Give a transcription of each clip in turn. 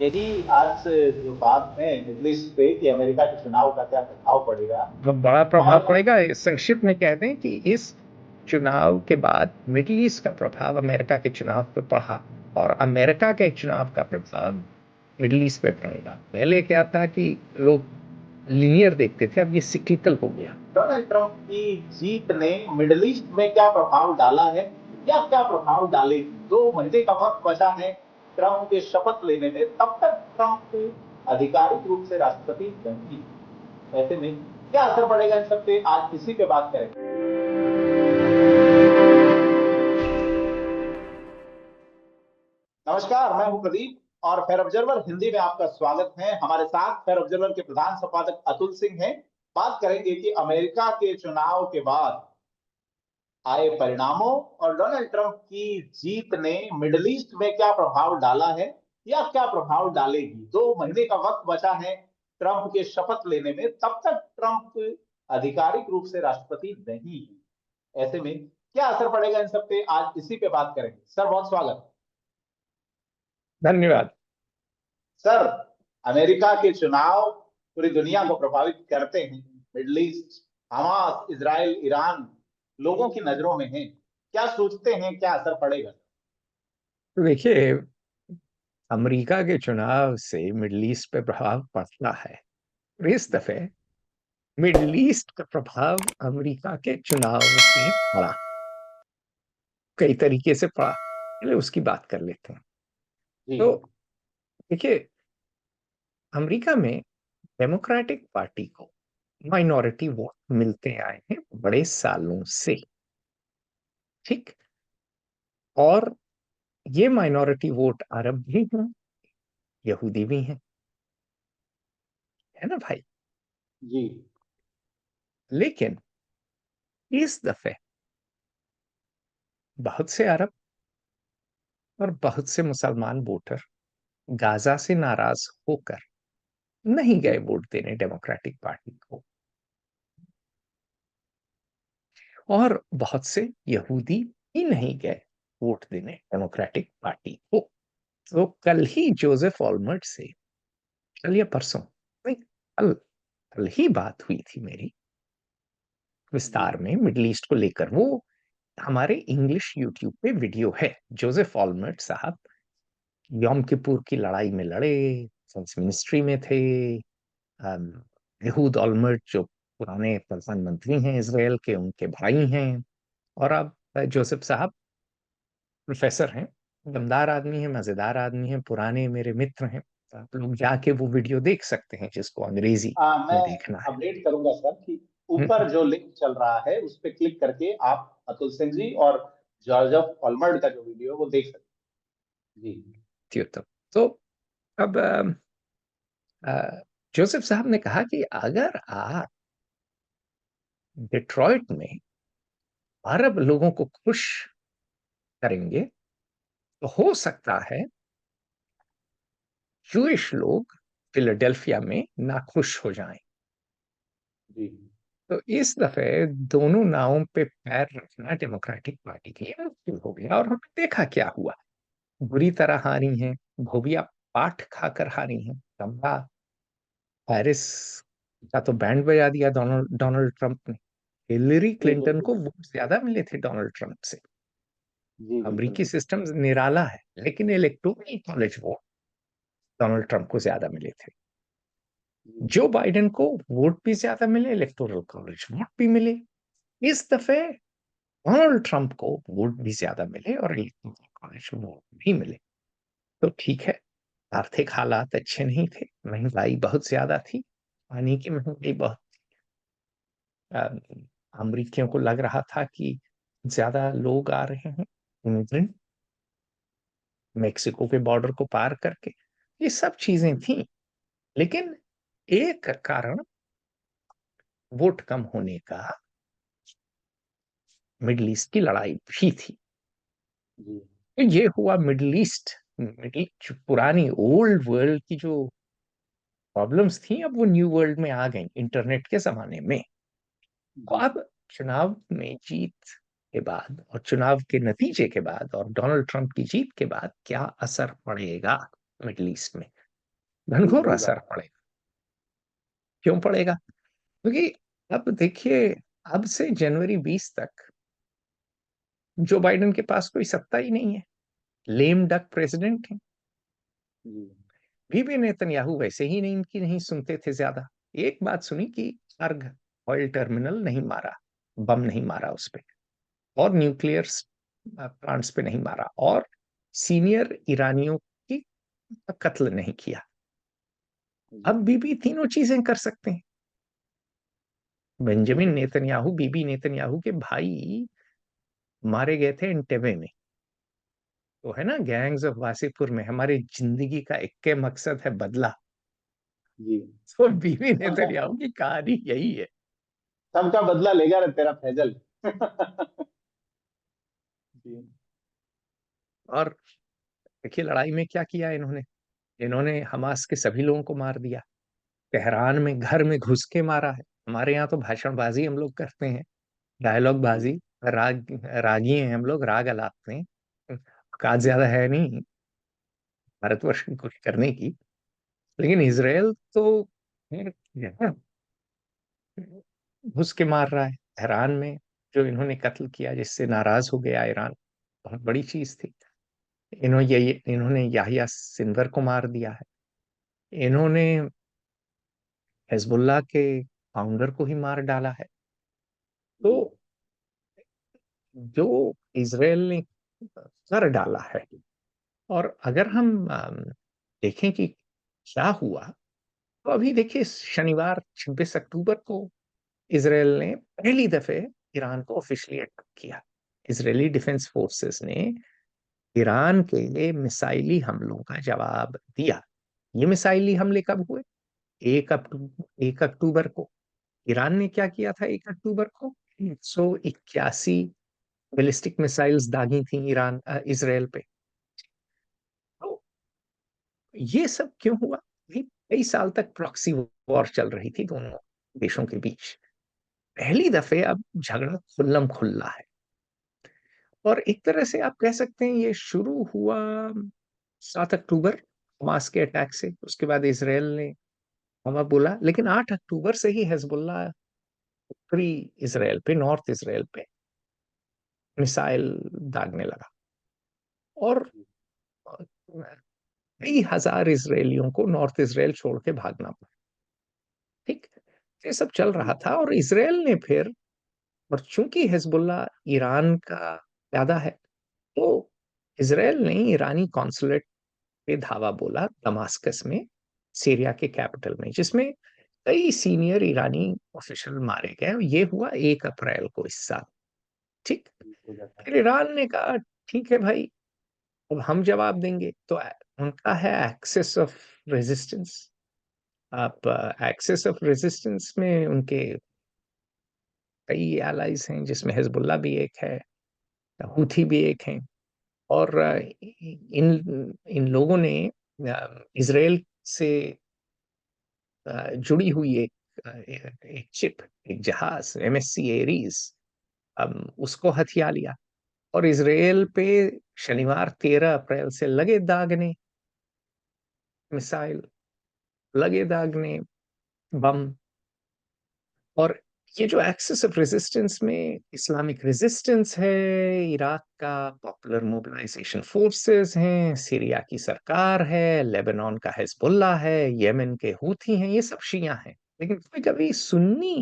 यही आज से जो बात है मिडल ईस्ट पे कि अमेरिका के चुनाव का क्या प्रभाव पड़ेगा। बड़ा प्रभाव और पड़ेगा। संक्षिप्त में कहते हैं कि इस चुनाव के बाद मिडिल ईस्ट का प्रभाव अमेरिका के चुनाव पर पड़ा और अमेरिका के चुनाव का प्रभाव मिडिल ईस्ट पे पड़ेगा। पहले क्या था कि लोग लीनियर देखते थे, अब ये सिक्लिकल हो गया। डोनाल्ड ट्रंप की जीत ने मिडल ईस्ट में क्या प्रभाव डाला है या क्या प्रभाव डालेगी, 2 महीने का वक्त बचा है ट्रंप के शपथ लेने में, तब तक ट्रंप आधिकारिक रूप से राष्ट्रपति नहीं है। ऐसे में क्या असर पड़ेगा इन सब पे, आज इसी पे बात करेंगे। नमस्कार, मैं हूं प्रदीप और फेयर ऑब्जर्वर हिंदी में आपका स्वागत है। हमारे साथ फेयर ऑब्जर्वर के प्रधान संपादक अतुल सिंह हैं। बात करेंगे कि अमेरिका के चुनाव के बाद आए परिणामों और डोनाल्ड ट्रंप की जीत ने मिडल ईस्ट में क्या प्रभाव डाला है या क्या प्रभाव डालेगी। 2 महीने का वक्त बचा है ट्रंप के शपथ लेने में, तब तक ट्रंप आधिकारिक रूप से राष्ट्रपति नहीं है। ऐसे में क्या असर पड़ेगा इन सब पे, आज इसी पे बात करेंगे। सर, बहुत स्वागत। धन्यवाद। सर, अमेरिका के चुनाव पूरी दुनिया को प्रभावित करते हैं। Middle east, Hamas, Israel, Iran लोगों की नजरों में है। क्या सोचते हैं, क्या असर पड़ेगा? तो देखिए, अमेरिका के चुनाव से मिडिल ईस्ट पे प्रभाव पड़ता है। और इस दफे मिडिल ईस्ट का प्रभाव अमेरिका के चुनाव पे पड़ा, कई तरीके से पड़ा। पहले उसकी बात कर लेते हैं। जी। तो देखिए, अमेरिका में डेमोक्रेटिक पार्टी को माइनॉरिटी वोट मिलते आए हैं बड़े सालों से। ठीक। और ये माइनॉरिटी वोट अरब भी हैं, यहूदी भी हैं, है ना भाई। जी। लेकिन इस दफे बहुत से अरब और बहुत से मुसलमान वोटर गाजा से नाराज होकर नहीं जी। गए वोट देने डेमोक्रेटिक पार्टी को। और बहुत से यहूदी ही नहीं गए वोट देने डेमोक्रेटिक पार्टी को। तो कल ही जोसेफ ऑलमर्ट से, कल या परसों, नहीं, कल कल ही बात हुई थी मेरी जी। विस्तार में मिडिल ईस्ट को लेकर। वो हमारे इंग्लिश यूट्यूब पे वीडियो है। जोसेफ ऑलमर्ट साहब यॉम किपुर की लड़ाई में लड़े, डिफेंस मिनिस्ट्री में थे। अम, यहूद ऑलमर्ट जो पुराने प्रधानमंत्री हैं इसराइल के, उनके भाई हैं। और अब जोसेफ साहब प्रोफेसर हैं। दमदार आदमी हैं, मजेदार आदमी हैं, पुराने मेरे मित्र हैं। तो आप लोग जाके वो वीडियो देख सकते हैं जिसको अंग्रेजी मैं में देखना है। अपडेट करूंगा सर कि ऊपर हम्म, जो लिंक चल रहा है उस पर क्लिक करके आप अतुल सिंह जी और जॉर्ज ऑलमर्ड का जो वीडियो है वो देख सकते हैं। जी। तो अब अ, जोसेफ साहब ने कहा कि अगर आप डिट्रॉइट में अरब लोगों को खुश करेंगे तो हो सकता है जूइश लोग फिलाडेल्फिया में नाखुश हो जाएं। जी। तो इस दफे दोनों नावों पे पैर रखना डेमोक्रेटिक पार्टी के लिए मुश्किल हो गया। और हमने देखा क्या हुआ। बुरी तरह हारी हैं, धोबिया पाठ खाकर हारी हैं। कमला हैरिस का तो बैंड बजा दिया डोनाल्ड डोनाल्ड ट्रंप ने। हिलरी जी क्लिंटन बिल्कुल। को वोट ज्यादा मिले थे डोनाल्ड ट्रंप से। जी बिल्कुल। अमेरिकी सिस्टम निराला है, लेकिन electoral college vote Donald Trump को ज्यादा मिले थे। जी। जो बाइडेन को वोट भी ज्यादा मिले, इलेक्टोरल कॉलेज वोट भी मिले। इस दफे डोनाल्ड ट्रंप को वोट भी ज्यादा मिले और इलेक्टोरल कॉलेज वोट भी मिले। तो ठीक है, आर्थिक हालात अच्छे नहीं थे, महंगाई बहुत ज्यादा थी, पानी की महंगाई बहुत। अ, अमरीकियों को लग रहा था कि ज्यादा लोग आ रहे हैं, इमिग्रेंट, मेक्सिको के बॉर्डर को पार करके। ये सब चीजें थी। लेकिन एक कारण वोट कम होने का मिडल ईस्ट की लड़ाई भी थी। जी। तो ये हुआ मिडल ईस्ट। मिडल जो पुरानी ओल्ड वर्ल्ड की जो प्रॉब्लम्स थी, अब वो न्यू वर्ल्ड में आ गई इंटरनेट के जमाने में। तो जी। अब चुनाव में जीत के बाद और चुनाव के नतीजे के बाद और डोनाल्ड ट्रंप की जीत के बाद क्या असर पड़ेगा मिडल ईस्ट में। जी घनघोर सही असर बात। पड़ेगा। क्यों पड़ेगा? क्योंकि अब देखिए, अब से जनवरी 20 तक जो बाइडेन के पास कोई सत्ता ही नहीं है, लेम डक प्रेसिडेंट है। जी बीबी नेतन्याहू वैसे ही नहीं, इनकी नहीं सुनते थे ज्यादा। एक बात सुनी कि अर्ग ऑयल टर्मिनल नहीं मारा, बम नहीं मारा उस पे, और न्यूक्लियर प्लांट्स पे नहीं मारा, और सीनियर ईरानियों की कत्ल नहीं किया। जी अब बीबी तीनों चीजें कर सकते हैं। बेंजामिन नेतन्याहू, बीबी नेतन्याहू के भाई मारे गए थे एंटेबे में। तो है ना, गैंग्स ऑफ वासेपुर में हमारी जिंदगी का एक के मकसद है बदला। जी। तो बीबी नेतन्याहू की कहानी यही है। सबका बदला लेगा रे तेरा फैजल। जी और देखिए लड़ाई में क्या किया इन्होंने। इन्होंने हमास के सभी लोगों को मार दिया। तेहरान में घर में घुस के मारा है। हमारे यहाँ तो भाषणबाजी हम लोग करते हैं, डायलॉग जी बाजी, रागी हैं हम लोग, राग अलापते हैं। औकात ज्यादा है नहीं भारतवर्ष की कुछ करने की। लेकिन इसराइल तो खैर, जो है, घुस के मार रहा है तेहरान में। जो इन्होंने कत्ल किया, जिससे नाराज हो गया ईरान, बहुत बड़ी चीज थी। इन्होंने याहिया सिनवर को मार दिया है। इन्होंने हिजबुल्लाह के फाउंडर को ही मार डाला है। तो जी जो इसराइल ने कर डाला है, और अगर हम देखें कि क्या हुआ, तो अभी देखिए शनिवार 26 अक्टूबर को इसराइल ने पहली दफे ईरान को ऑफिशियली अटैक किया। इजरायली डिफेंस फोर्सेस ने ईरान के मिसाइली हमलों का जवाब दिया। ये मिसाइली हमले कब हुए? 1 अक्टूबर को। ईरान ने क्या किया था 1 अक्टूबर को? 181 बैलिस्टिक मिसाइल्स दागी थी इसराइल पे। तो ये सब क्यों हुआ? ये कई साल तक प्रॉक्सी वॉर चल रही थी दोनों देशों के बीच। पहली दफे अब झगड़ा खुल्लम खुल्ला है। और एक तरह से आप कह सकते हैं ये शुरू हुआ 7 अक्टूबर हमास के अटैक से। उसके बाद इसराइल ने हवा बोला, लेकिन 8 अक्टूबर से ही हिजबुल्लाह उत्तरी इसराइल पे, नॉर्थ इसराइल पे मिसाइल दागने लगा। और कई हजार इसराइलियों को नॉर्थ इसराइल छोड़ के भागना पड़ा। ठीक, ये सब चल जी रहा था, और इसराइल ने फिर, और चूंकि हिजबुल्लाह ईरान का प्यादा है, तो इसराइल ने ईरानी कॉन्सुलेट पे धावा बोला दमास्कस में, सीरिया के कैपिटल में, जिसमें कई सीनियर ईरानी ऑफिशियल मारे गए। ये हुआ 1 अप्रैल को इस साल। ठीक, हो जाता है। फिर ईरान ने कहा ठीक है भाई, अब हम जवाब देंगे। तो उनका है एक्सेस ऑफ रेजिस्टेंस। आप एक्सेस ऑफ रेजिस्टेंस में उनके कई एलाइज हैं, जिसमें हिजबुल्लाह भी एक है, हूथी भी एक हैं। और इन इन लोगों ने इसराइल से जुड़ी हुई एक चिप, एक जहाज एमएससी एरीज, उसको हथिया लिया। और इसराइल पे शनिवार 13 अप्रैल से लगे दागने मिसाइल, लगे दागने बम। और ये जो एक्सेस ऑफ रेजिस्टेंस में इस्लामिक रेजिस्टेंस है, इराक का पॉपुलर मोबिलाइजेशन फोर्सेस हैं, सीरिया की सरकार है, लेबनान का हिजबुल्लाह है, यमन के हूथी हैं, ये सब शिया हैं। लेकिन कभी कभी सुन्नी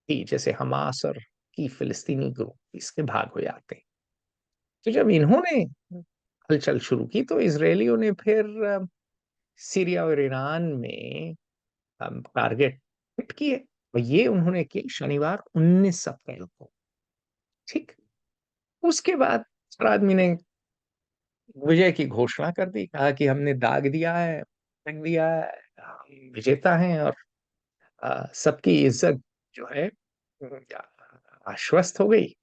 भी, जैसे हमास और की फिलिस्तीनी ग्रुप, इसके भाग हो जाते हैं। तो जब इन्होंने हलचल शुरू की, तो इसराइलियों ने फिर सीरिया और ईरान में टारगेट हिट किए। और ये उन्होंने किए शनिवार 19 अप्रैल को। ठीक, उसके बाद हर आदमी ने विजय की घोषणा कर दी, कहा कि हमने दाग दिया है, फेंक दिया है, हम विजेता हैं। और सबकी इज्जत जो है आश्वस्त हो गई।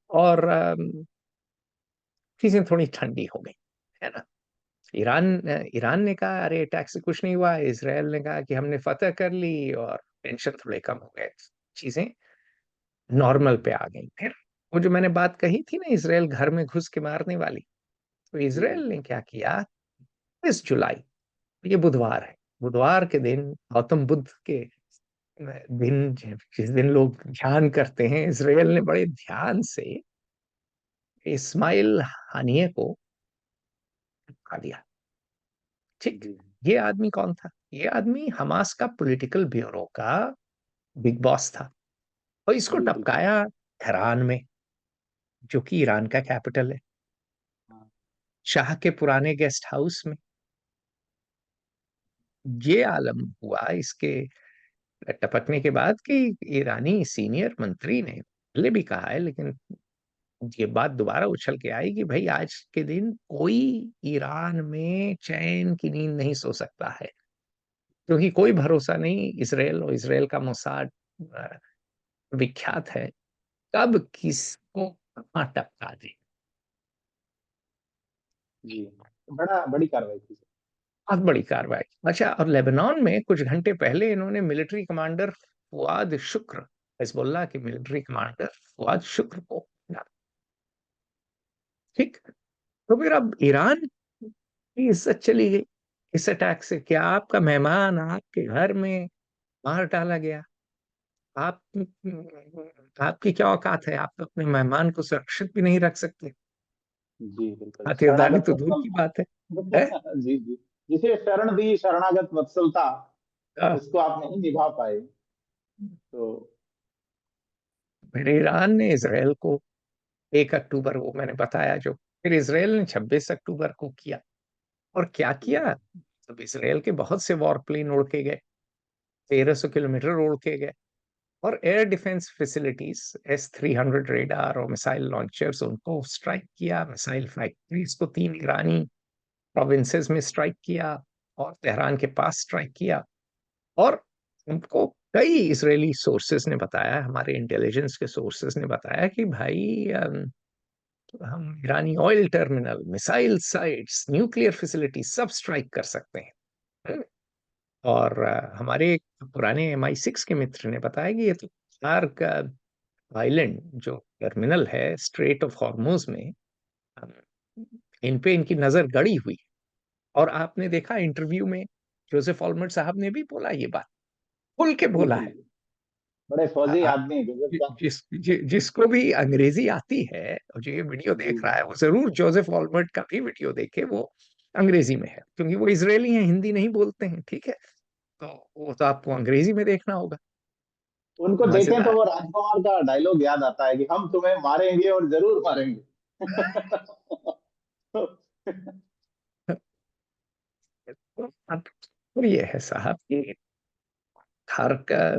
और चीजें थोड़ी ठंडी हो गई, है ना। ईरान ने कहा अरे अटैक से कुछ नहीं हुआ। इसराइल ने कहा कि हमने फतह कर ली, और टेंशन थोड़े कम हो गए, चीजें नॉर्मल पे आ गई। फिर वो जो मैंने बात कही थी ना, इसराइल घर में घुस के मारने वाली, तो जी इसराइल ने क्या किया, 20 जुलाई ये बुधवार है। बुधवार के दिन गौतम बुद्ध के दिन, जिस दिन लोग ध्यान करते हैं, इसराइल ने बड़े ध्यान से इस्माइल हानिये को खा दिया। ठीक। जी ये आदमी कौन था? ये आदमी हमास का पॉलिटिकल ब्यूरो का बिग बॉस था, और इसको जी बिल्कुल। टपकाया तेहरान में, जो कि ईरान का कैपिटल है, हाँ शाह के पुराने गेस्ट हाउस में। ये आलम हुआ इसके टपकने के बाद कि ईरानी सीनियर मंत्री ने पहले भी कहा है, लेकिन ये बात दोबारा उछल के आई कि भाई आज के दिन कोई ईरान में चैन की नींद नहीं सो सकता है, क्योंकि कोई भरोसा नहीं, इसराइल और इसराइल का मोसाद विख्यात है, कब किसको कहाँ टपका दे। जी, बड़ा बड़ी कार्रवाई थी। बहुत बड़ी कार्रवाई। अच्छा, और लेबनान में कुछ घंटे पहले इन्होंने मिलिट्री कमांडर फुआद शुक्र, हिजबुल्लाह के मिलिट्री कमांडर फुआद शुक्र को, ठीक। तो फिर अब ईरान की इज्जत चली गई इस अटैक से। क्या आपका मेहमान आपके घर में मार डाला गया? आप, आपकी क्या औकात है? आप तो अपने मेहमान को सुरक्षित भी नहीं रख सकते। जी बिल्कुल, खातिरदारी शरणागत तो दूर की वत्सलता। बात है? जी जी, जिसे शरण दी शरणागत वत्सलता, हाँ। उसको आप नहीं निभा पाए। तो फिर ईरान ने इसराइल को 1 अक्टूबर को, मैंने बताया जो, फिर इसराइल ने 26 अक्टूबर को किया। और क्या किया? तब इसराइल के बहुत से वॉरप्लेन उड़ के गए, 1300 किलोमीटर उड़ के गए, और air defence facilities, S-300 radar और मिसाइल लॉन्चर्स, उनको स्ट्राइक किया। मिसाइल फैक्ट्रीज को 3 ईरानी प्रोविंसेस में स्ट्राइक किया, और तेहरान के पास स्ट्राइक किया। और उनको कई इजरायली सोर्सेस ने बताया, हमारे इंटेलिजेंस के सोर्सेस ने बताया कि भाई हम ईरानी oil terminal, missile sites, nuclear facility सब स्ट्राइक कर सकते हैं। और हमारे एक पुराने MI6 के मित्र ने बताया कि ये तो सार्क आइलैंड जो टर्मिनल है स्ट्रेट ऑफ हॉर्मुज में, अम, इन पे इनकी नजर गड़ी हुई। और आपने देखा इंटरव्यू में जोसेफ ऑलमर्ट साहब ने भी बोला, ये बात खुल के बोला बिल्कुल, है। बड़े आ- फौजी आ- आदमी हैं गजब का। जिसको भी अंग्रेजी आती है और जो ये वीडियो जी देख रहा है, वो जरूर जोसेफ ऑलमर्ट का भी वीडियो देखे। वो अंग्रेजी में है, क्योंकि वो इजरायली हैं, हिंदी नहीं बोलते हैं, ठीक है। तो वो तो आपको अंग्रेजी में देखना होगा। उनको देखें तो मजेदार। वो राजकुमार का डायलॉग याद आता है कि हम तुम्हें मारेंगे और जरूर मारेंगे। अब तो ये है साहब कि हर का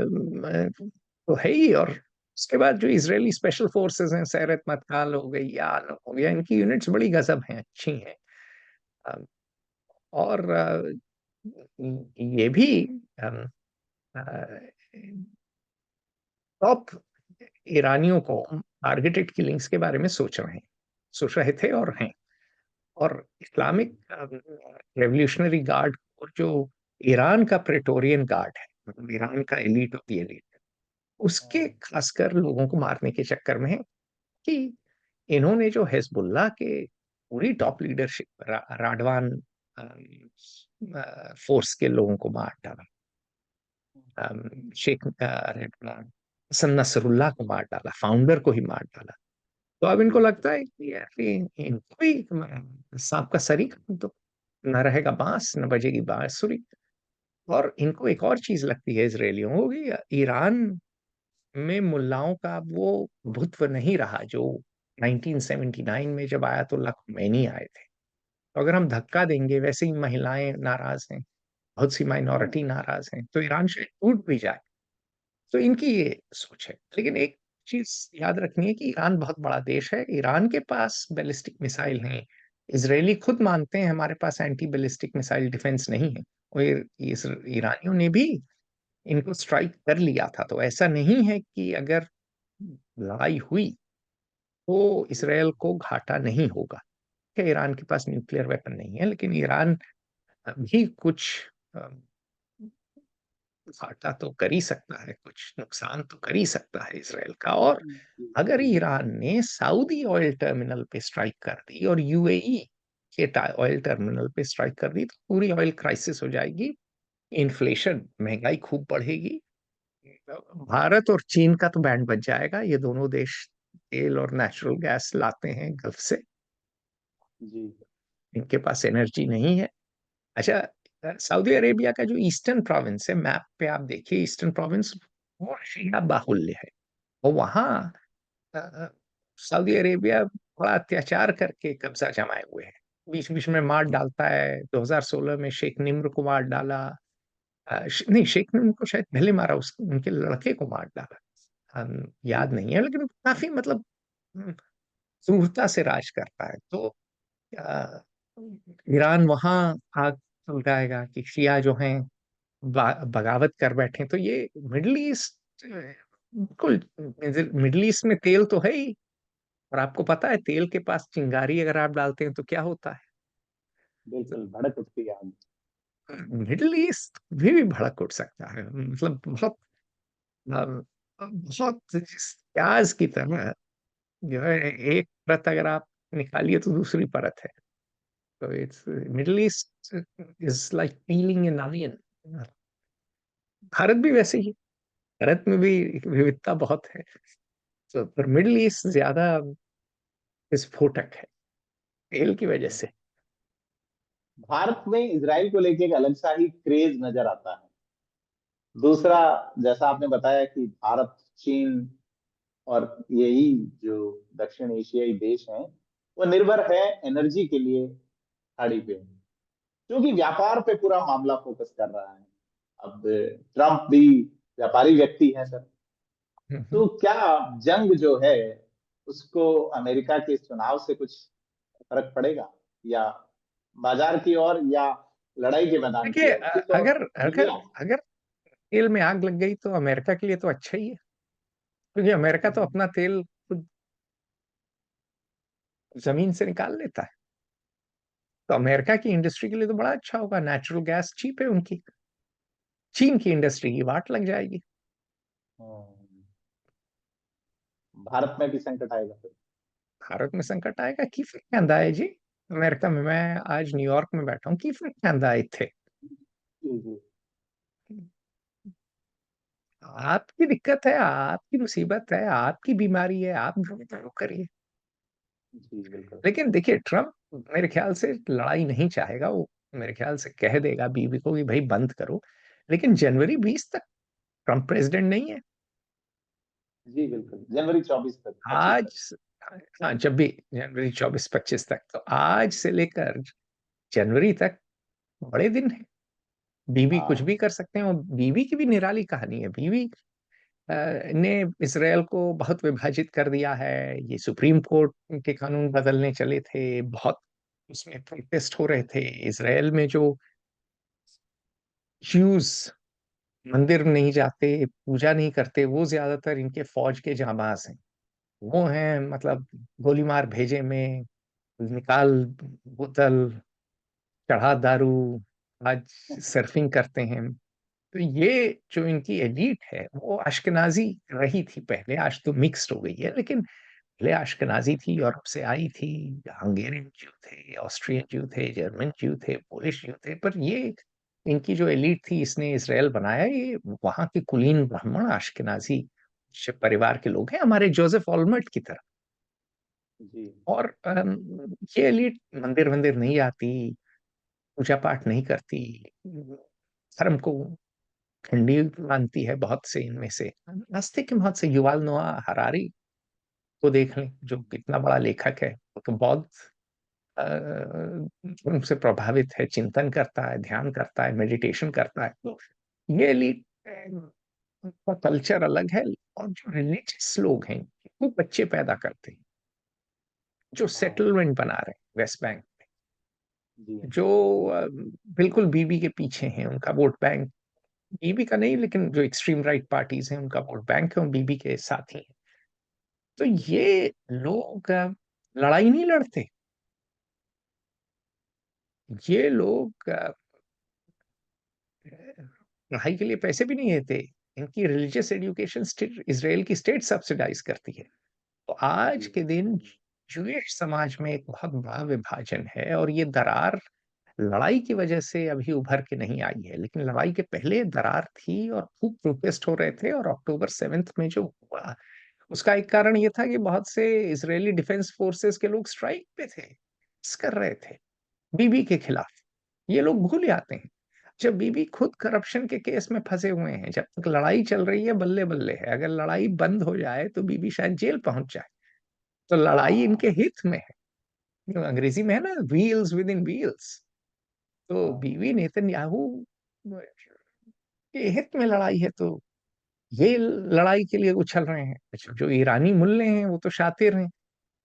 तो है ही। और उसके बाद जो इजरायली स्पेशल फोर्सेस हैं, सैरत मत्काल हो गई, याल हो गया, इनकी यूनिट्स बड़ी गजब हैं, अच्छी हैं। अ, और ये भी टॉप ईरानियों को टारगेटेड किलिंग्स के बारे में सोच रहे थे और हैं। और इस्लामिक रेवोल्यूशनरी गार्ड, और जो ईरान का प्रेटोरियन गार्ड है, मतलब ईरान का एलीट ऑफ द एलीट, उसके खासकर लोगों को मारने के चक्कर में है कि इन्होंने जो हिजबुल्लाह के पूरी टॉप लीडरशिप, राडवान फोर्स के लोगों को मार डाला। शेख हसन नसरुल्लाह को मार डाला, फाउंडर को ही मार डाला। तो अब इनको जी लगता है कि यार इनको भी सांप का सरी कर दो, न रहेगा बांस न बजेगी बांसुरी। और इनको एक और चीज लगती है इसराइलियों को कि ईरान में मुल्लाओं का अब वो भुत्व नहीं रहा जो 1979 में जब आयतुल्लाह खुमैनी आए थे। तो अगर हम धक्का देंगे, वैसे ही महिलाएं नाराज हैं, बहुत सी हाँ, माइनॉरिटी नाराज हैं, तो ईरान शायद टूट भी जाए। तो इनकी ये सोच है। लेकिन एक चीज याद रखनी है कि ईरान बहुत बड़ा देश है, ईरान के पास बैलिस्टिक मिसाइल हैं। इसराइली खुद मानते हैं हमारे पास एंटी बैलिस्टिक मिसाइल डिफेंस नहीं है। और ईरानियों ने भी इनको स्ट्राइक कर लिया था। तो ऐसा नहीं है कि अगर लड़ाई हुई तो इसराइल को घाटा नहीं होगा, कि ईरान के पास न्यूक्लियर वेपन नहीं है, लेकिन ईरान भी कुछ घाटा तो कर ही सकता है, कुछ नुकसान तो कर ही सकता है इसराइल का। और जी अगर जी बिल्कुल। ईरान ने सऊदी ऑयल टर्मिनल पे स्ट्राइक कर दी और UAE के ऑयल टर्मिनल पे स्ट्राइक कर दी तो पूरी ऑयल क्राइसिस हो जाएगी, इन्फ्लेशन, महंगाई खूब बढ़ेगी। भारत और चीन का तो बैंड बज जाएगा। ये दोनों देश तेल और नेचुरल गैस लाते हैं गल्फ से, जी इनके पास एनर्जी नहीं है। अच्छा, सऊदी अरेबिया का जो ईस्टर्न प्रोविंस है, मैप पे आप देखिए, ईस्टर्न प्रोविंस वो शिया बाहुल्य है। और वहाँ सऊदी अरेबिया बड़ा अत्याचार करके कब्जा जमाए हुए है, बीच बीच में मार डालता है। 2016 में शेख निम्र को मार डाला। नहीं, शेख निम्र को शायद पहले मारा, उनके लड़के को मार डाला, जी याद नहीं है, लेकिन काफी मतलब हम्म, क्रूरता से राज करता है। तो अ, ईरान वहां आग उलगाएगा कि शिया जो हैं बगावत कर बैठे। तो ये मिडल ईस्ट, बिल्कुल, मिडल ईस्ट में तेल तो है ही। और आपको पता है तेल के पास चिंगारी अगर आप डालते हैं तो क्या होता है? बिल्कुल, भड़क उठती है आग। मिडिल ईस्ट भी भड़क उठ सकता है, मतलब बहुत बहुत प्याज की तरह जो है। एक परत अगर आप निकालिए तो दूसरी परत है। तो it's middle east is like piling N onion. Bharat भी वैसे ही, भारत में भी विविधता बहुत है। तो पर मिडिल ईस्ट ज्यादा विस्फोटक है तेल की वजह से। भारत में इसराइल को लेके एक अलग सा ही क्रेज नजर आता है। दूसरा, जैसा आपने बताया कि भारत, चीन और यही जो दक्षिण एशियाई देश हैं, वो निर्भर है एनर्जी के लिए खाड़ी पे, क्योंकि व्यापार पे पूरा मामला फोकस कर रहा है। अब ट्रम्प भी व्यापारी व्यक्ति हैं सर। हम्म। तो क्या जंग जो है उसको अमेरिका के इस चुनाव से कुछ फर्क पड़ेगा, या बाजार की ओर, या लड़ाई के मैदान की देखिए, ओर, किस ओर अगर देंगे अगर आप? अगर तेल में आग लग गई तो अमेरिका के लिए तो अच्छा ही है, क्योंकि अमेरिका तो हम्म, अपना तेल खुद जमीन से निकाल लेता है। तो अमेरिका की इंडस्ट्री के लिए तो बड़ा अच्छा होगा, नेचुरल गैस चीप है उनकी। चीन की इंडस्ट्री की वाट लग जाएगी। हम्म, भारत में भी संकट आएगा फिर। भारत में संकट आएगा की फिर कहता है जी। अमेरिका में, मैं आज न्यूयॉर्क में बैठा हूँ, की फिर कहता है थे। जी जी आपकी दिक्कत है, आपकी मुसीबत है, आपकी बीमारी है, आप जो करिए। जी बिल्कुल। लेकिन देखिए, ट्रम्प मेरे ख्याल से लड़ाई नहीं चाहेगा। वो मेरे ख्याल से कह देगा बीवी को कि भाई बंद करो। लेकिन जनवरी 20 तक ट्रम्प प्रेसिडेंट नहीं है। जी बिल्कुल, जनवरी 24 तक, 25 तक। आज, हाँ, जब भी जनवरी 24-25 तक, तो आज से लेकर जनवरी तक बड़े दिन है। बीवी कुछ हाँ भी कर सकते हैं। और बीवी की भी निराली कहानी है। बीवी ने इसराइल को बहुत विभाजित कर दिया है। ये सुप्रीम कोर्ट के कानून बदलने चले थे, बहुत उसमें प्रोटेस्ट हो रहे थे। इसराइल में जो ज्यूज मंदिर नहीं जाते, पूजा नहीं करते, वो ज्यादातर इनके फौज के जाबाज हैं। वो हैं मतलब गोली मार भेजे में, निकाल बोतल, चढ़ा दारू, आज सर्फिंग करते हैं। तो ये जो इनकी एलीट है वो अश्केनाजी रही थी पहले, आज तो मिक्स्ड हो गई है, लेकिन पहले अश्केनाजी थी, यूरोप से आई थी। हंगेरियन ज्यू थे, ऑस्ट्रियन ज्यू थे, जर्मन ज्यू थे, पोलिश ज्यू थे। पर ये इनकी जो एलीट थी, इसने इसराइल बनाया, ये वहां के कुलीन ब्राह्मण अश्केनाजी परिवार के लोग हैं, हमारे जोसेफ ऑलमर्ट की तरह। जी और ये एलीट मंदिर वंदिर नहीं आती, पूजा पाठ नहीं करती, धर्म को खंडी मानती है। बहुत से इनमें से नास्तिक के बहुत से, युवाल नोआ हरारी को देख लें, जो कितना बड़ा लेखक है। वो तो बौद्ध धर्म से प्रभावित है, चिंतन करता है, ध्यान करता है, मेडिटेशन करता है। तो ये एलीट का कल्चर अलग है। और जो रिलीजियस लोग हैं वो बच्चे पैदा करते हैं, जो हाँ सेटलमेंट बना रहे हैं वेस्ट बैंक, जी जो बिल्कुल बीबी के पीछे हैं, उनका वोट बैंक बीबी का नहीं, लेकिन जो एक्सट्रीम राइट पार्टीज हैं उनका वोट बैंक है, और बीबी के साथ ही है। तो ये लोग लड़ाई नहीं लड़ते। ये लोग पढ़ाई के लिए पैसे भी नहीं देते। इनकी रिलीजियस एजुकेशन स्टेट, इसराइल की स्टेट सब्सिडाइज करती है। तो आज जी के दिन जूइश समाज में एक बहुत बड़ा विभाजन है, और ये दरार लड़ाई की वजह से अभी उभर के नहीं आई है, लेकिन लड़ाई के पहले दरार थी और खूब प्रोटेस्ट हो रहे थे। और अक्टूबर 7 में जो हुआ, उसका एक कारण ये था कि बहुत से इजरायली डिफेंस फोर्सेस के लोग स्ट्राइक पे थे, कर रहे थे बीबी के खिलाफ। ये लोग भूल जाते हैं, जब बीबी खुद करप्शन के केस में फंसे हुए हैं, जब तक लड़ाई चल रही है बल्ले बल्ले है, अगर लड़ाई बंद हो जाए तो बीबी शायद जेल पहुंच जाए। तो लड़ाई हाँ इनके हित में है। जो अंग्रेजी में है ना, व्हील्स विद इन व्हील्स। तो हाँ बीवी नेतन्याहू के हित में लड़ाई है, तो ये लड़ाई के लिए उछल रहे हैं। अच्छा, जो ईरानी मुल्ले हैं वो तो शातिर हैं,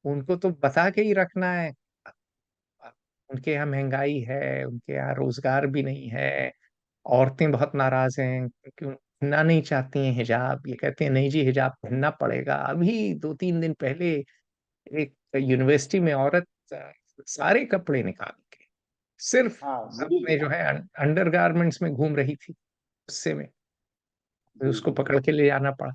उनको तो बता के ही रखना है। उनके यहाँ महंगाई है, उनके यहाँ रोजगार भी नहीं है, औरतें बहुत नाराज हैं क्योंकि पहनना नहीं चाहती हैं हिजाब। ये कहते हैं नहीं जी, हिजाब पहनना पड़ेगा। अभी 2-3 दिन पहले एक यूनिवर्सिटी में औरत सारे कपड़े निकाल के सिर्फ हाँ, वीडियो अपने जो देखा। है अंडरगारमेंट्स में घूम रही थी, गुस्से में। फिर जी उसको जी, पकड़ के ले जाना पड़ा।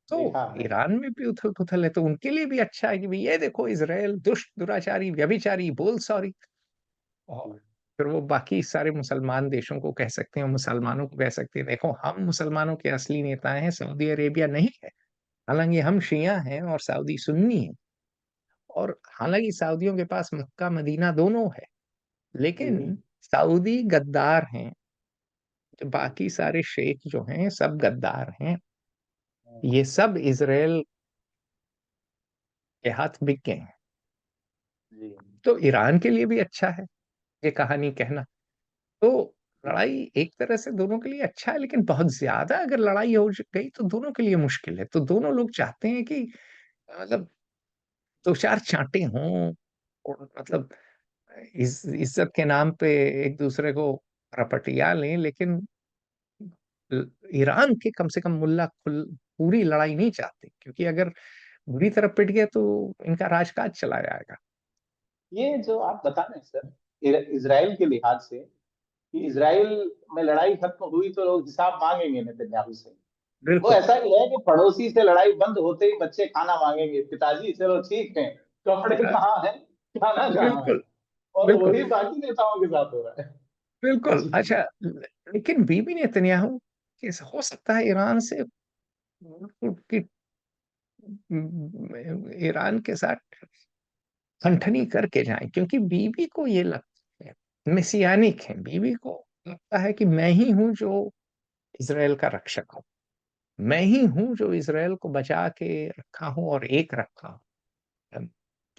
तो देखा है। ईरान में भी उथल पुथल है, तो उनके लिए भी अच्छा है कि भाई ये देखो, इसराइल दुष्ट दुराचारी व्यभिचारी, बोल सॉरी। और जी फिर वो बाकी सारे मुसलमान देशों को कह सकते हैं, मुसलमानों को कह सकते हैं, देखो हम मुसलमानों के असली नेता हैं, सऊदी अरेबिया नहीं है। हालांकि हम शिया हैं और सऊदी सुन्नी है, और हालांकि सऊदियों के पास मक्का मदीना दोनों है, जी लेकिन सऊदी गद्दार हैं। जो बाकी सारे शेख जो हैं सब गद्दार हैं। ये सब इसराइल के हाथ बिक गए हैं। जी तो ईरान के लिए भी अच्छा है ये कहानी कहना। तो लड़ाई एक तरह से दोनों के लिए अच्छा है, लेकिन बहुत ज्यादा अगर लड़ाई हो गई तो दोनों के लिए मुश्किल है। तो दोनों लोग चाहते हैं कि मतलब दो चार चांटे हों, और मतलब इज्जत के नाम पे एक दूसरे को रपटिया लें, लेकिन ईरान के कम से कम मुल्ला खुल पूरी लड़ाई नहीं चाहते, क्योंकि अगर बुरी तरह पिट गए तो इनका राजकाज चला जाएगा। ये जो आप बता रहे हैं सर, इसराइल के लिहाज से, कि इसराइल में लड़ाई खत्म हुई तो लोग हिसाब मांगेंगे नेतन्याहू से। वो बिल्कुल ऐसा ही है कि पड़ोसी से लड़ाई बंद होते ही बच्चे खाना मांगेंगे, पिताजी चलो ठीक है, कपड़े हाँ, कहाँ है, खाना कहाँ है। बिल्कुल और बिल्कुल वही बाकी नेताओं के साथ हो रहा है। बिल्कुल। अच्छा, लेकिन बीबी नेतन्याहू कैसे हो सकता है ईरान से कि ईरान के साथ ठनठनी करके जाएं, क्योंकि बीबी को ये लगता है, मेसियानिक है, बीबी को लगता है कि मैं ही हूं जो इसराइल का रक्षक हूं। मैं ही हूं जो इसराइल को बचा के रखा हूं और एक रखा हूं।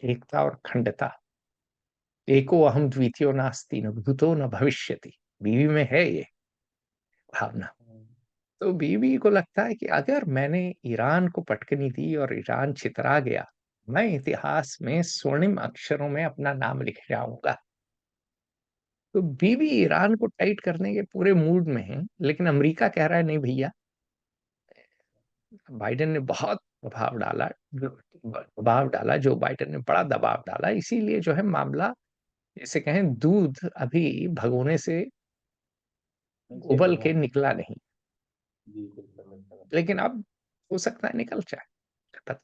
एकता और अखंडता, एको अहम द्वितीयो नास्ति न भूतो न भविष्यति, बीवी में है ये भावना। तो बीवी को लगता है कि अगर मैंने ईरान को पटकनी दी और ईरान छितरा गया, मैं इतिहास में स्वर्णिम अक्षरों में अपना नाम लिख जाऊंगा। तो बीवी ईरान को टाइट करने के पूरे मूड में है, लेकिन अमेरिका कह रहा है नहीं भैया। बाइडेन ने बहुत प्रभाव डाला, दबाव डाला, जो बाइडेन ने बड़ा दबाव डाला, इसीलिए जो है मामला, जैसे कहें दूध अभी भगोने से नीचे उबल नहीं के है। निकला नहीं, जी बिल्कुल बिल्कुल। लेकिन अब हो सकता है निकल जाए।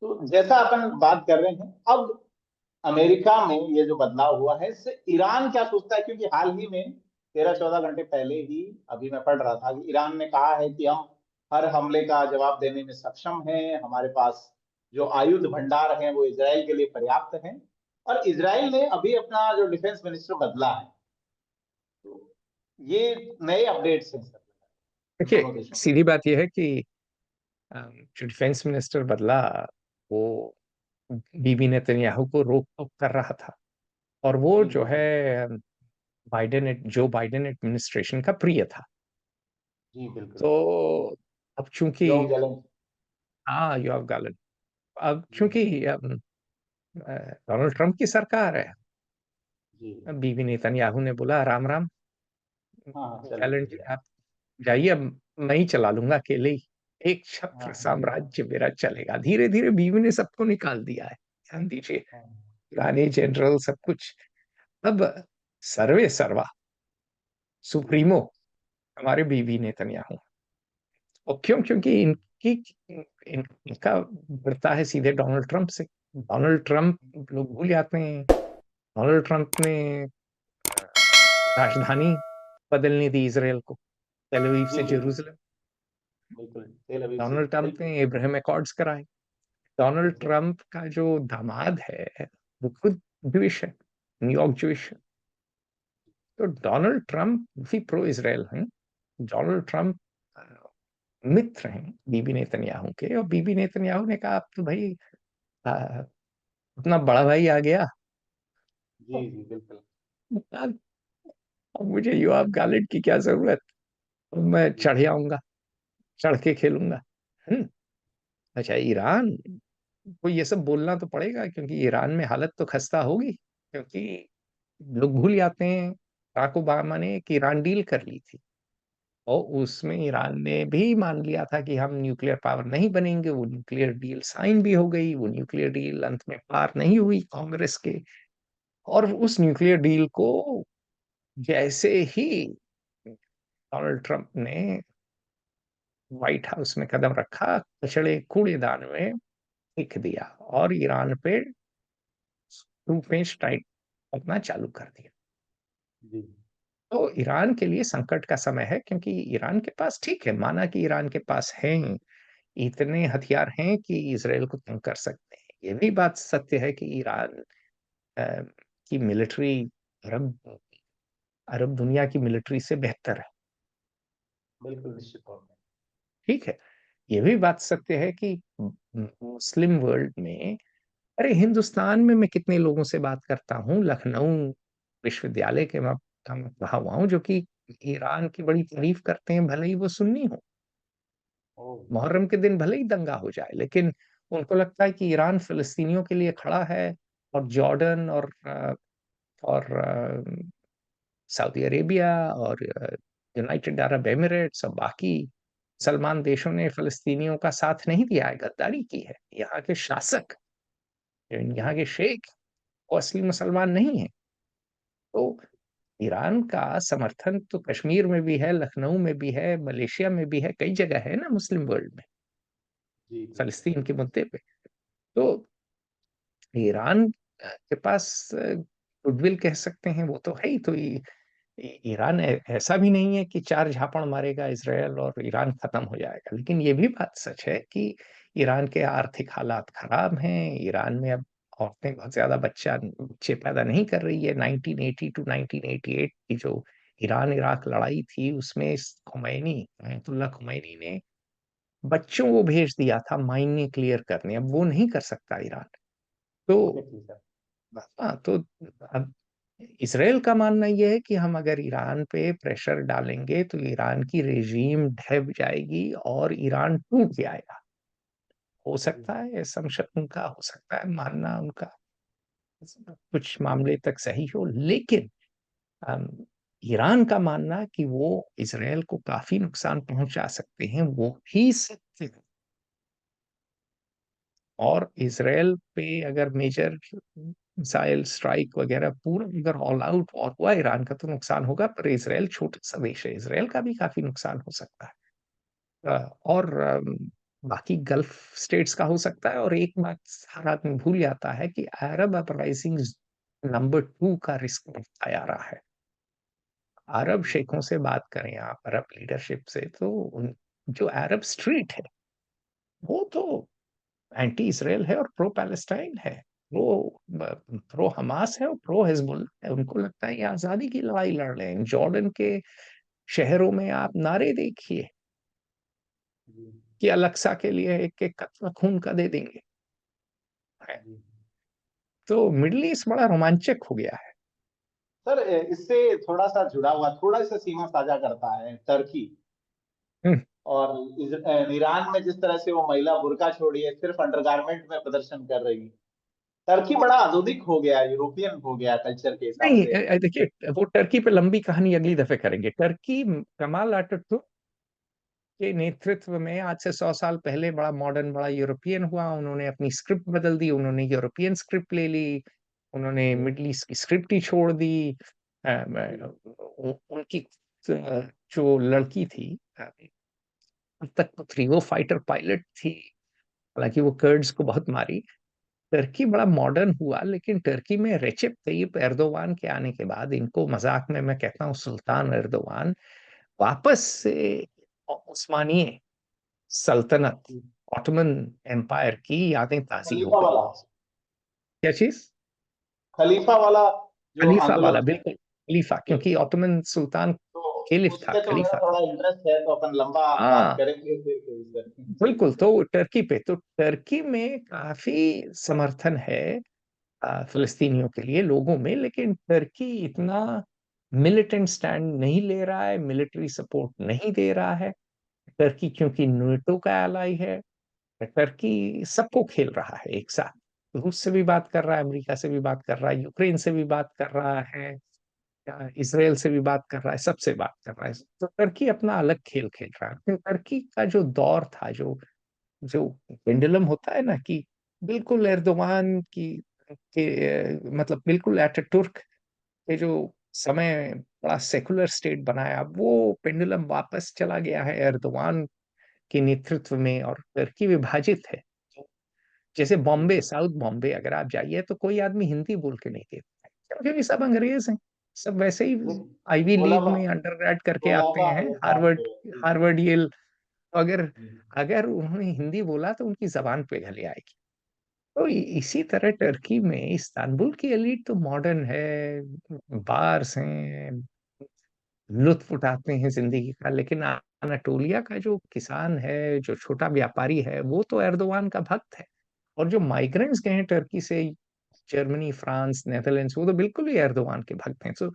तो जैसा अपन बात कर रहे हैं, अब अमेरिका में ये जो बदलाव हुआ है, इससे ईरान क्या सोचता है? क्योंकि हाल ही में 13-14 घंटे पहले ही अभी मैं पढ़ रहा था कि ईरान ने कहा है कि हम हर हमले का जवाब देने में सक्षम हैं, हमारे पास जो आयुध भंडार हैं वो इजराइल के लिए पर्याप्त हैं। और इजराइल ने अभी अपना जो डिफेंस मिनिस्टर बदला है, तो ये नए अपडेट्स हैं सर दोनों देखिए, देशों। सीधी बात यह है कि जो डिफेंस मिनिस्टर बदला, वो बीबी नेतन्याहू को रोक टोक कर रहा था, और वो जी जो बिल्कुल। है जो बाइडेन एडमिनिस्ट्रेशन का प्रिय था। जी बिल्कुल। तो अब चूंकि, योव गैलेंट। हाँ, योआव गालन, अब जी चूंकि डोनाल्ड ट्रंप की सरकार है, जी। अब बीबी नेतन्याहू ने बोला राम राम, हाँ हाँ, चलिए गैलेंट भैया। आप जाइए, अब मैं ही चला लूंगा अकेले ही, एक छत्र हाँ साम्राज्य मेरा चलेगा। धीरे धीरे बीवी ने सबको निकाल दिया है, ध्यान दीजिए, हाँ। पुराने जनरल सब कुछ। अब सर्वे सर्वा सुप्रीमो हमारे बीवी नेतन्याहू। और क्यों? क्योंकि इनका बढ़ता है सीधे डोनाल्ड ट्रंप से। डोनाल्ड ट्रंप लोग भूल जाते हैं, डोनाल्ड ट्रंप ने अ, राजधानी बदलने दी इसराइल को, तेल अवीव जी से बिल्कुल। जेरूसलम। बिल्कुल तेल अवीव से डोनाल्ड ट्रंप ने बिल्कुल। इब्राहिम अकॉर्ड्स कराए। डोनाल्ड बिल्कुल। ट्रंप का जो दामाद है वो खुद ज्यूइश है, न्यूयॉर्क ज्यूइश है। तो डोनाल्ड ट्रंप भी प्रो इसराइल हैं। डोनाल्ड ट्रंप अ, मित्र हैं बीबी नेतन्याहू के, और बीबी नेतन्याहू ने कहा अब तो भाई अ, अपना बड़ा भाई आ गया, जी जी बिल्कुल। अब अब मुझे योआब गालिब की क्या जरूरत, अब मैं जी चढ़ जाऊंगा, चढ़ के खेलूंगा। हम्म। अच्छा, ईरान को ये सब बोलना तो पड़ेगा, क्योंकि ईरान में हालत तो खस्ता होगी, क्योंकि लोग भूल जाते हैं बराक ओबामा ने एक ईरान डील कर ली थी, और उसमें ईरान ने भी मान लिया था कि हम न्यूक्लियर पावर नहीं बनेंगे। वो न्यूक्लियर डील साइन भी हो गई, वो न्यूक्लियर डील अंत में पार नहीं हुई कांग्रेस के। और उस न्यूक्लियर डील को जैसे ही डोनाल्ड ट्रंप ने व्हाइट हाउस में कदम रखा, कचड़े कूड़ेदान में फेंक दिया, और ईरान पे टू पेज टाइट करना चालू कर दिया। जी। तो ईरान के लिए संकट का समय है, क्योंकि ईरान के पास, ठीक है, माना कि ईरान के पास हैं, इतने हथियार हैं कि इसराइल को तंग कर सकते हैं। ये भी बात सत्य है कि ईरान अ, की मिलिट्री अरब अरब दुनिया की मिलिट्री से बेहतर है। बिल्कुल निश्चित तौर पे। ठीक है। ये भी बात सत्य है कि मुस्लिम वर्ल्ड में, अरे हिंदुस्तान में मैं कितने लोगों से बात करता हूँ, लखनऊ विश्वविद्यालय के मैं रहा हुआ हूँ, जो कि ईरान की बड़ी तारीफ करते हैं, भले ही वो सुन्नी हो। ओह। मुहर्रम के दिन भले ही दंगा हो जाए, लेकिन उनको लगता है कि ईरान फिलिस्तीनियों के लिए खड़ा है, और जॉर्डन और सऊदी अरेबिया और यूनाइटेड अरब एमिरेट्स और बाकी सलमान देशों ने फिलिस्तीनियों का साथ नहीं दिया है, गद्दारी की है। यहाँ के शासक, जी। यहाँ के शेख, वो असली मुसलमान नहीं है। तो ईरान का समर्थन तो कश्मीर में भी है, लखनऊ में भी है, मलेशिया में भी है, कई जगह है ना मुस्लिम वर्ल्ड में, जी बिल्कुल। फलस्तीन के मुद्दे पे। तो ईरान के पास गुडविल कह सकते हैं, वो तो है ही। तो ईरान ऐसा भी नहीं है कि चार झापड़ मारेगा इसराइल और ईरान खत्म हो जाएगा। लेकिन ये भी बात सच है कि ईरान के आर्थिक हालात खराब हैं। ईरान में अब औरतें बहुत ज्यादा बच्चे पैदा नहीं कर रही है। 1980 टू 1988 की जो ईरान इराक लड़ाई थी, उसमें खुमैनी, अयतुल्ला खुमैनी ने बच्चों को भेज दिया था मायने क्लियर करने। अब वो नहीं कर सकता ईरान। तो एग्जैक्टली सर। हाँ, तो अब इसराइल का मानना यह है कि हम अगर ईरान पे प्रेशर डालेंगे तो ईरान की रेजीम ढह जाएगी और ईरान टूट जाएगा। हो जी। सकता है असम्पशन उनका, हो सकता है मानना उनका कुछ मामले तक सही हो, लेकिन अम, ईरान का मानना कि वो इसराइल को काफी नुकसान पहुंचा सकते हैं, वो ही सत्य है। और इसराइल पे अगर मेजर मिसाइल स्ट्राइक वगैरह पूरा अगर ऑल आउट वॉर हुआ, ईरान का तो नुकसान होगा, पर इसराइल छोटा सा देश है, इसराइल का भी काफी नुकसान हो सकता है। और बाकी गल्फ स्टेट्स का हो सकता है। और एक बात हर आदमी भूल जाता है कि अरब अपराइजिंग नंबर 2 का रिस्क बढ़ता जा रहा है। अरब जी। शेखों से बात करें आप, अरब लीडरशिप से, तो जो अरब स्ट्रीट है वो तो एंटी इसराइल है और प्रो पैलेस्टाइन है। वो प्रो हमास है और प्रो हिजबुल्लाह है। उनको लगता है ये आजादी की लड़ाई लड़ रहे हैं। जॉर्डन के शहरों में आप नारे देखिए जी। कि अलक्सा के लिए एक एक कतरा खून का दे देंगे। है। जी। तो मिडल ईस्ट बड़ा रोमांचक हो गया है। सर इससे थोड़ा सा जुड़ा हुआ, थोड़ा सा सीमा साझा करता है टर्की। हम्म, और ईरान में जिस तरह से वो महिला बुर्का छोड़ी है, सिर्फ अंडरगारमेंट में प्रदर्शन कर रही है। टर्की बड़ा आधुनिक हो गया, यूरोपियन हो गया कल्चर के हिसाब नहीं, से। देखिए, वो टर्की पे लंबी कहानी अगली दफे करेंगे। टर्की कमाल अटातुर्क के नेतृत्व में आज से 100 साल पहले बड़ा मॉडर्न, बड़ा यूरोपियन हुआ। उन्होंने अपनी स्क्रिप्ट बदल दी, उन्होंने यूरोपियन स्क्रिप्ट ले ली, उन्होंने जी। मिडल ईस्ट की स्क्रिप्ट ही छोड़ दी। जी। उनकी जो लड़की थी, अब तक तो थी, वो फाइटर पायलट थी। हालांकि वो कर्ड्स को बहुत मारी, टर्की बड़ा मॉडर्न हुआ, लेकिन टर्की में रेसिप तय्यिप एर्दोगान के आने के बाद इनको मजाक में मैं कहता हूँ सुल्तान एर्दोगान वापस से उस्मानिये सल्तनत, जी। ऑटोमन एम्पायर की यादें ताज़ी हो खलीफा गई। वाला, क्या चीज़? खलीफा वाला जो खलीफा वाला, आंदोलन था। बिल्कुल खलीफा, जी। क्योंकि ऑटोमन सुल्तान तो खलीफ था, उसमें तो मेरा खलीफा था। थोड़ा इंटरेस्ट है, तो अपन लंबा बात हाँ, करेंगे फिर इस पर। जी। बिल्कुल। तो टर्की पे, तो टर्की में काफ़ी समर्थन है फ़िलिस्तीनियों के लिए लोगों में, लेकिन टर्की इतना मिलिटेंट स्टैंड नहीं ले रहा है, मिलिट्री सपोर्ट नहीं दे रहा है। टर्की क्योंकि नेटो का एलाई है, टर्की सबको खेल रहा है एक साथ। रूस से भी बात कर रहा है, अमेरिका से भी बात कर रहा है, यूक्रेन से भी बात कर रहा है, इसराइल से भी बात कर रहा है, सबसे बात कर रहा है। तो टर्की अपना अलग खेल खेल रहा है। तो टर्की का जो दौर था, जो जो पेंडुलम होता है ना, कि बिल्कुल एर्दोगान की मतलब बिल्कुल एटातुर्क के जो समय बड़ा सेकुलर स्टेट बनाया, वो पेंडुलम वापस चला गया है एर्दोगान के नेतृत्व में, और टर्की विभाजित है। जैसे जी। बॉम्बे, साउथ बॉम्बे अगर आप जाइए तो कोई आदमी हिंदी बोल के नहीं देता है, क्योंकि सब अंग्रेज हैं। सब वैसे ही जी। आईवी लीग कोलाबा, में अंडरग्रेड करके आते कोलाबा हैं, अगर बात हार्वर्ड, करें। जी। Harvard Yale. अगर जी। अगर उन्होंने हिंदी बोला तो उनकी जबान पे गले आएगी। तो इसी तरह टर्की में इस्तांबुल की एलीट तो मॉडर्न है, बार्स हैं, लुत्फ उठाते हैं जिंदगी का, लेकिन अनाटोलिया का जो किसान है, जो छोटा व्यापारी है, वो तो एर्दोगान का भक्त है। और जो माइग्रेंट्स गए हैं टर्की से जर्मनी, फ्रांस, नेदरलैंड्स, वो तो बिल्कुल ही एर्दोगान के भक्त हैं। तो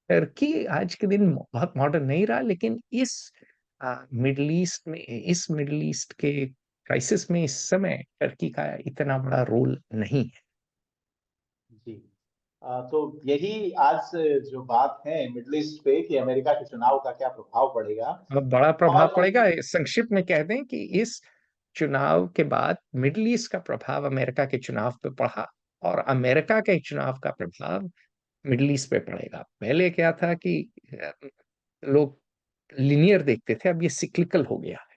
टर्की आज के दिन बहुत मॉडर्न नहीं रहा, लेकिन मिडल ईस्ट में, इस मिडल ईस्ट के क्राइसिस में इस समय टर्की का इतना बड़ा रोल नहीं है। जी। तो यही आज जो बात है मिडल ईस्ट पे कि अमेरिका के चुनाव का क्या प्रभाव पड़ेगा। बहुत बड़ा प्रभाव और पड़ेगा। संक्षिप्त में कह दें कि इस चुनाव के बाद मिडल ईस्ट का प्रभाव अमेरिका के चुनाव पे पड़ा, और अमेरिका के चुनाव का प्रभाव मिडल ईस्ट पे पड़ेगा। पहले क्या था कि अ, लोग लीनियर देखते थे, अब ये सिक्लिकल हो गया है,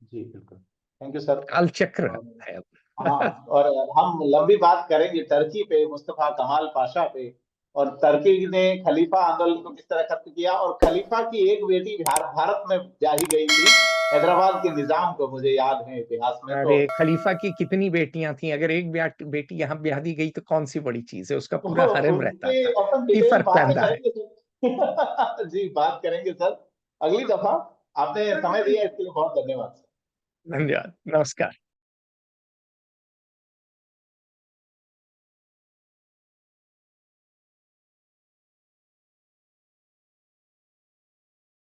जी बिल्कुल, थैंक यू सर। काल चक्र है हाँ, अब। और हम लंबी बात करेंगे टर्की पे, मुस्तफा कमाल पाशा पे, और टर्की ने खलीफा आंदोलन को किस तरह खत्म किया, और खलीफा की एक बेटी भारत में ब्याही गई थी, हैदराबाद के निजाम को, मुझे याद है इतिहास में। तो अरे खलीफा की कितनी बेटियां थी, अगर एक बेटी यहाँ ब्याह दी गई तो कौन सी बड़ी चीज है, उसका पूरा हरम रहता उसके था। अपन ये डिटेल में फर्क बाद में पैदा है। करेंगे सर। जी, बात करेंगे सर अगली दफा। आपने समय दिया इसके लिए बहुत धन्यवाद। धन्यवाद, नमस्कार।